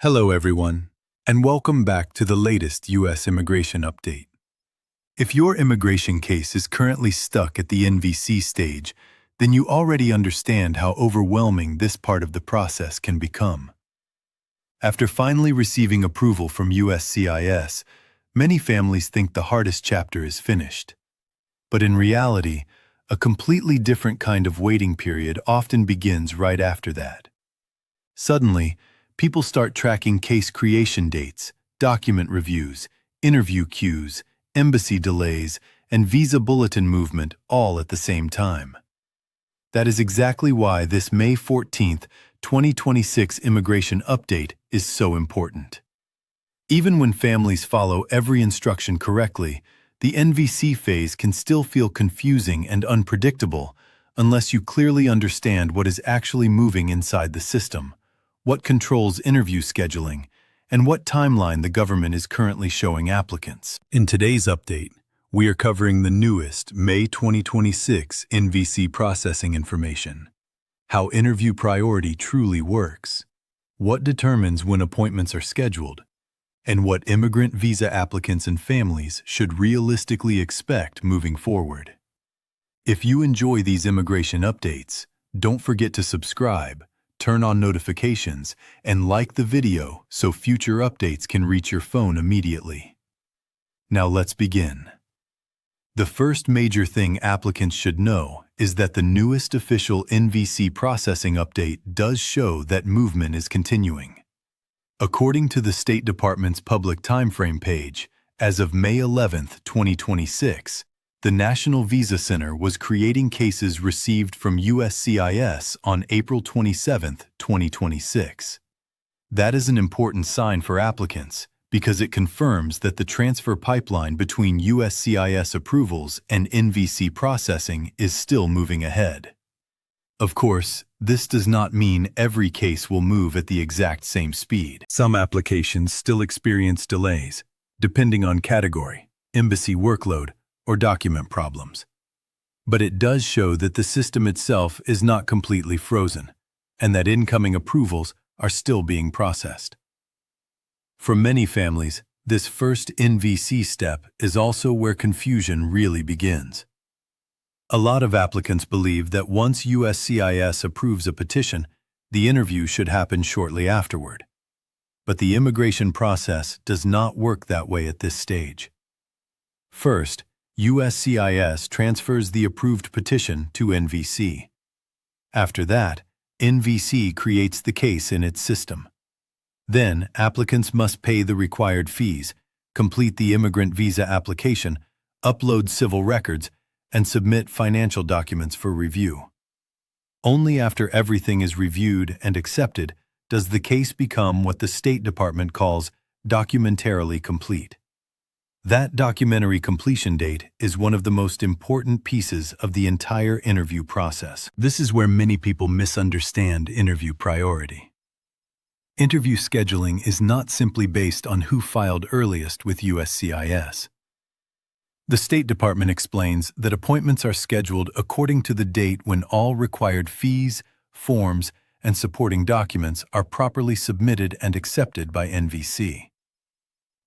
Hello, everyone, and welcome back to the latest U.S. immigration update. If your immigration case is currently stuck at the NVC stage, then you already understand how overwhelming this part of the process can become. After finally receiving approval from USCIS, many families think the hardest chapter is finished. But in reality, a completely different kind of waiting period often begins right after that. Suddenly, people start tracking case creation dates, document reviews, interview queues, embassy delays, and visa bulletin movement all at the same time. That is exactly why this May 14, 2026 immigration update is so important. Even when families follow every instruction correctly, the NVC phase can still feel confusing and unpredictable unless you clearly understand what is actually moving inside the system, what controls interview scheduling, and what timeline the government is currently showing applicants. In today's update, we are covering the newest May 2026 NVC processing information, how interview priority truly works, what determines when appointments are scheduled, and what immigrant visa applicants and families should realistically expect moving forward. If you enjoy these immigration updates, don't forget to subscribe, turn on notifications, and like the video so future updates can reach your phone immediately. Now let's begin. The first major thing applicants should know is that the newest official NVC processing update does show that movement is continuing. According to the State Department's public timeframe page, as of May 11, 2026, the National Visa Center was creating cases received from USCIS on April 27, 2026. That is an important sign for applicants because it confirms that the transfer pipeline between USCIS approvals and NVC processing is still moving ahead. Of course, this does not mean every case will move at the exact same speed. Some applications still experience delays, depending on category, embassy workload, or document problems. But it does show that the system itself is not completely frozen, and that incoming approvals are still being processed. For many families, this first NVC step is also where confusion really begins. A lot of applicants believe that once USCIS approves a petition, the interview should happen shortly afterward. But the immigration process does not work that way at this stage. First, USCIS transfers the approved petition to NVC. After that, NVC creates the case in its system. Then, applicants must pay the required fees, complete the immigrant visa application, upload civil records, and submit financial documents for review. Only after everything is reviewed and accepted does the case become what the State Department calls documentarily complete. That documentary completion date is one of the most important pieces of the entire interview process. This is where many people misunderstand interview priority. Interview scheduling is not simply based on who filed earliest with USCIS. The State Department explains that appointments are scheduled according to the date when all required fees, forms, and supporting documents are properly submitted and accepted by NVC.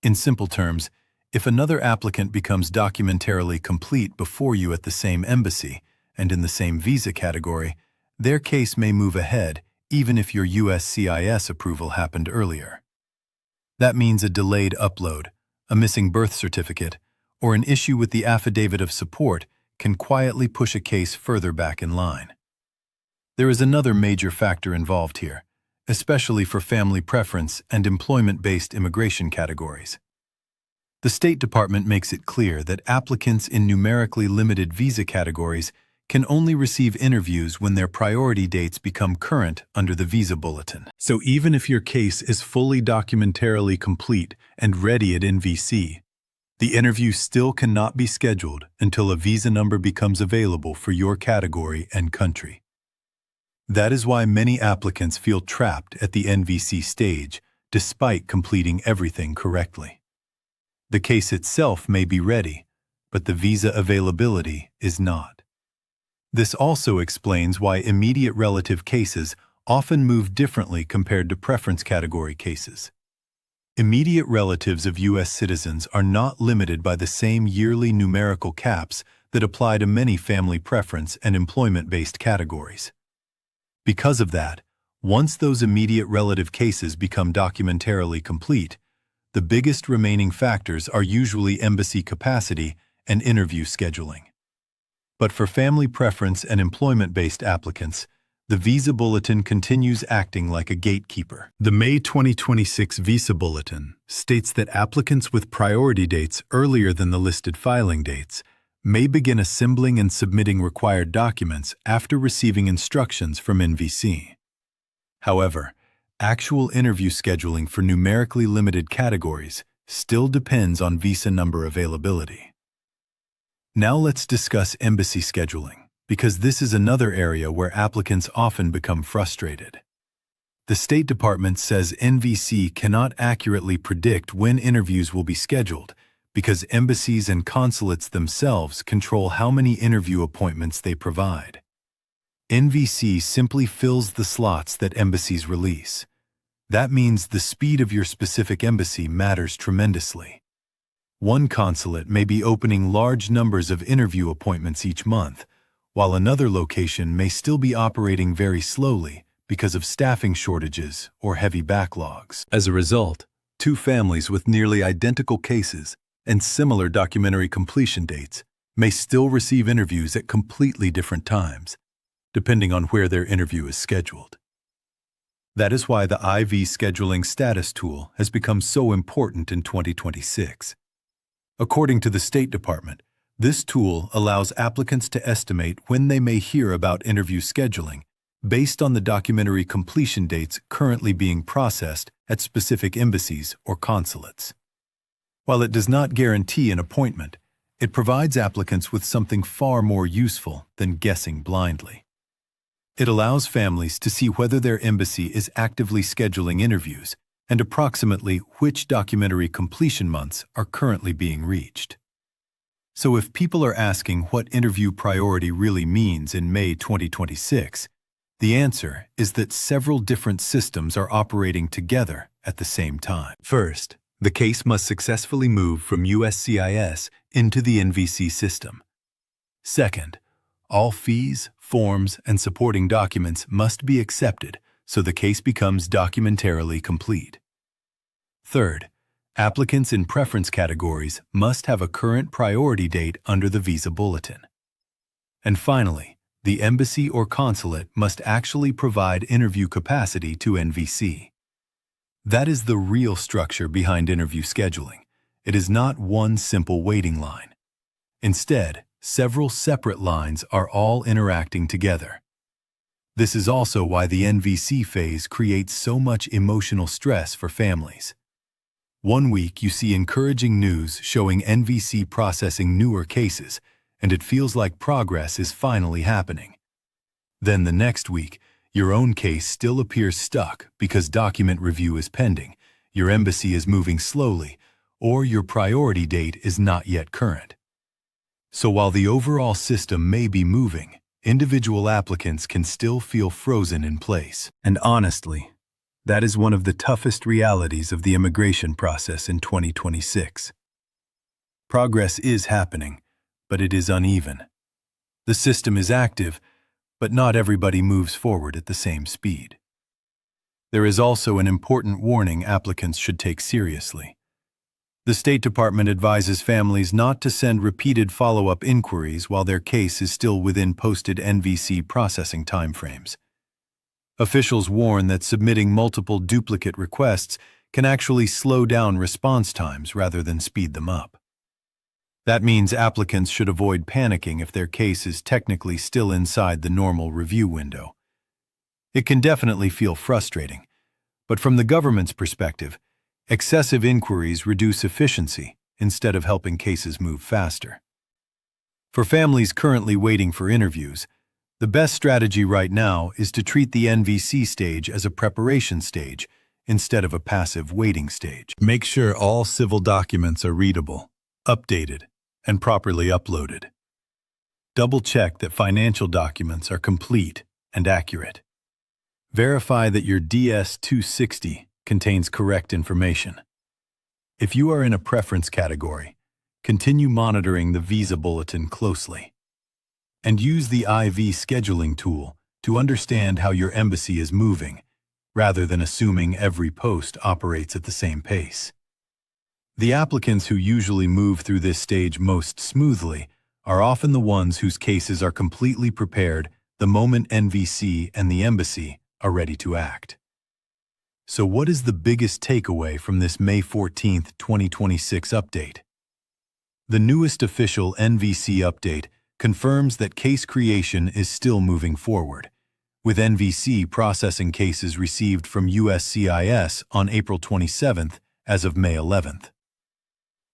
In simple terms, if another applicant becomes documentarily complete before you at the same embassy and in the same visa category, their case may move ahead even if your USCIS approval happened earlier. That means a delayed upload, a missing birth certificate, or an issue with the affidavit of support can quietly push a case further back in line. There is another major factor involved here, especially for family preference and employment-based immigration categories. The State Department makes it clear that applicants in numerically limited visa categories can only receive interviews when their priority dates become current under the visa bulletin. So even if your case is fully documentarily complete and ready at NVC, the interview still cannot be scheduled until a visa number becomes available for your category and country. That is why many applicants feel trapped at the NVC stage despite completing everything correctly. The case itself may be ready, but the visa availability is not. This also explains why immediate relative cases often move differently compared to preference category cases. Immediate relatives of U.S. citizens are not limited by the same yearly numerical caps that apply to many family preference and employment-based categories. Because of that, once those immediate relative cases become documentarily complete, the biggest remaining factors are usually embassy capacity and interview scheduling. But for family preference and employment-based applicants, the Visa Bulletin continues acting like a gatekeeper. The May 2026 Visa Bulletin states that applicants with priority dates earlier than the listed filing dates may begin assembling and submitting required documents after receiving instructions from NVC. However, actual interview scheduling for numerically limited categories still depends on visa number availability. Now let's discuss embassy scheduling, because this is another area where applicants often become frustrated. The State Department says NVC cannot accurately predict when interviews will be scheduled because embassies and consulates themselves control how many interview appointments they provide. NVC simply fills the slots that embassies release. That means the speed of your specific embassy matters tremendously. One consulate may be opening large numbers of interview appointments each month, while another location may still be operating very slowly because of staffing shortages or heavy backlogs. As a result, two families with nearly identical cases and similar documentary completion dates may still receive interviews at completely different times, depending on where their interview is scheduled. That is why the IV Scheduling Status Tool has become so important in 2026. According to the State Department, this tool allows applicants to estimate when they may hear about interview scheduling based on the documentary completion dates currently being processed at specific embassies or consulates. While it does not guarantee an appointment, it provides applicants with something far more useful than guessing blindly. It allows families to see whether their embassy is actively scheduling interviews and approximately which documentary completion months are currently being reached. So if people are asking what interview priority really means in May 2026, the answer is that several different systems are operating together at the same time. First, the case must successfully move from USCIS into the NVC system. Second, all fees, forms, and supporting documents must be accepted so the case becomes documentarily complete. Third, applicants in preference categories must have a current priority date under the Visa Bulletin. And finally, the embassy or consulate must actually provide interview capacity to NVC. That is the real structure behind interview scheduling. It is not one simple waiting line. Instead, several separate lines are all interacting together. This is also why the NVC phase creates so much emotional stress for families. One week you see encouraging news showing NVC processing newer cases, and it feels like progress is finally happening. Then the next week, your own case still appears stuck because document review is pending, your embassy is moving slowly, or your priority date is not yet current. So while the overall system may be moving, individual applicants can still feel frozen in place. And honestly, that is one of the toughest realities of the immigration process in 2026. Progress is happening, but it is uneven. The system is active, but not everybody moves forward at the same speed. There is also an important warning applicants should take seriously. The State Department advises families not to send repeated follow-up inquiries while their case is still within posted NVC processing timeframes. Officials warn that submitting multiple duplicate requests can actually slow down response times rather than speed them up. That means applicants should avoid panicking if their case is technically still inside the normal review window. It can definitely feel frustrating, but from the government's perspective, excessive inquiries reduce efficiency instead of helping cases move faster. For families currently waiting for interviews, the best strategy right now is to treat the NVC stage as a preparation stage instead of a passive waiting stage. Make sure all civil documents are readable, updated, and properly uploaded. Double-check that financial documents are complete and accurate. Verify that your DS-260 contains correct information. If you are in a preference category, continue monitoring the visa bulletin closely. And use the IV scheduling tool to understand how your embassy is moving, rather than assuming every post operates at the same pace. The applicants who usually move through this stage most smoothly are often the ones whose cases are completely prepared the moment NVC and the embassy are ready to act. So what is the biggest takeaway from this May 14, 2026 update? The newest official NVC update confirms that case creation is still moving forward, with NVC processing cases received from USCIS on April 27th as of May 11th.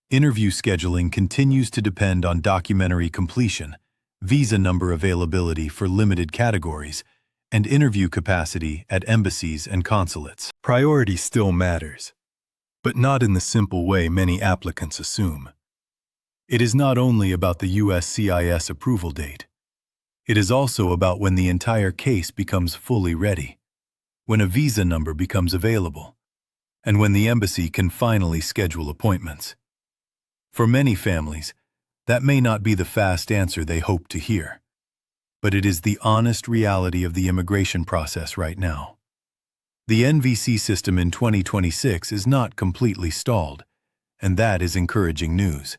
Interview scheduling continues to depend on documentary completion, visa number availability for limited categories, and interview capacity at embassies and consulates. Priority still matters, but not in the simple way many applicants assume. It is not only about the USCIS approval date. It is also about when the entire case becomes fully ready, when a visa number becomes available, and when the embassy can finally schedule appointments. For many families, that may not be the fast answer they hope to hear, but it is the honest reality of the immigration process right now. The NVC system in 2026 is not completely stalled, and that is encouraging news.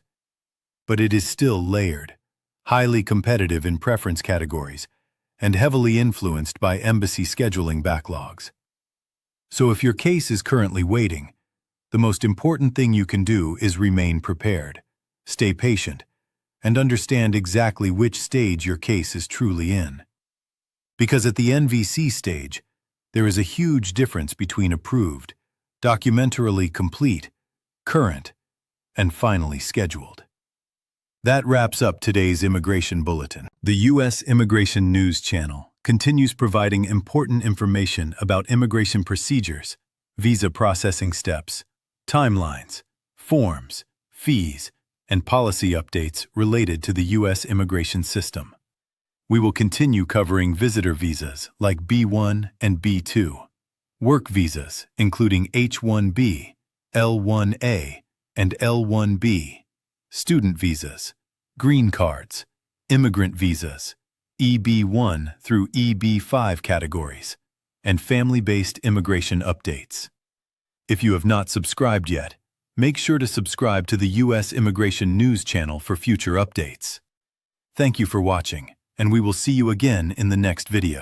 But it is still layered, highly competitive in preference categories, and heavily influenced by embassy scheduling backlogs. So if your case is currently waiting, the most important thing you can do is remain prepared, stay patient, and understand exactly which stage your case is truly in. Because at the NVC stage, there is a huge difference between approved, documentarily complete, current, and finally scheduled. That wraps up today's Immigration Bulletin. The U.S. Immigration News Channel continues providing important information about immigration procedures, visa processing steps, timelines, forms, fees, and policy updates related to the U.S. immigration system. We will continue covering visitor visas like B1 and B2, work visas including H-1B, L-1A, and L-1B, student visas, green cards, immigrant visas, EB-1 through EB-5 categories, and family-based immigration updates. If you have not subscribed yet, make sure to subscribe to the U.S. Immigration News Channel for future updates. Thank you for watching, and we will see you again in the next video.